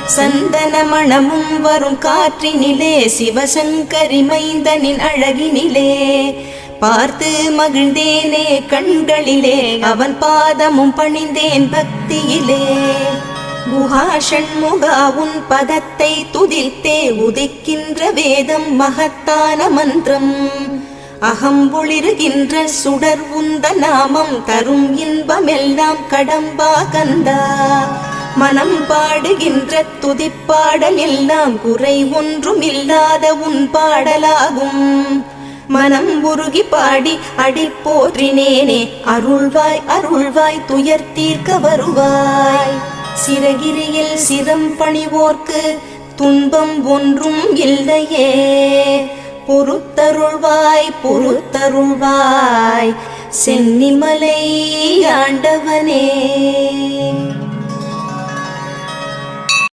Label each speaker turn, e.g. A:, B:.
A: சந்தன மணமும் வரும் காற்றினிலே சிவசங்கரி மைந்தனின் அழகினிலே பார்த்து மகிழ்ந்தேனே கண்களிலே அவன் பாதமும் பணிந்தேன் பக்தியிலே குஹாஷண்முகா உன் பதத்தை துதித்தே உதிக்கின்ற வேதம் மகத்தான மந்திரம் அகம் ஒளிருகின்ற சுடர் உந்த நாமம் தரும் இன்பமெல்லாம் கடம்பா கந்தா மனம் பாடுகின்ற துதிப்பாடல் எல்லாம் குறை ஒன்றும் இல்லாத உன் பாடலாகும் மனம் உருகி பாடி அடி போற்றினேனே அருள்வாய் அருள்வாய் துயர் தீர்க்க வருவாய் சிறகிரியில் சிரம் பணிவோர்க்கு துன்பம் ஒன்றும் இல்லையே பொறுத்தருள்வாய் பொறுத்தருள்வாய் சென்னிமலை ஆண்டவனே.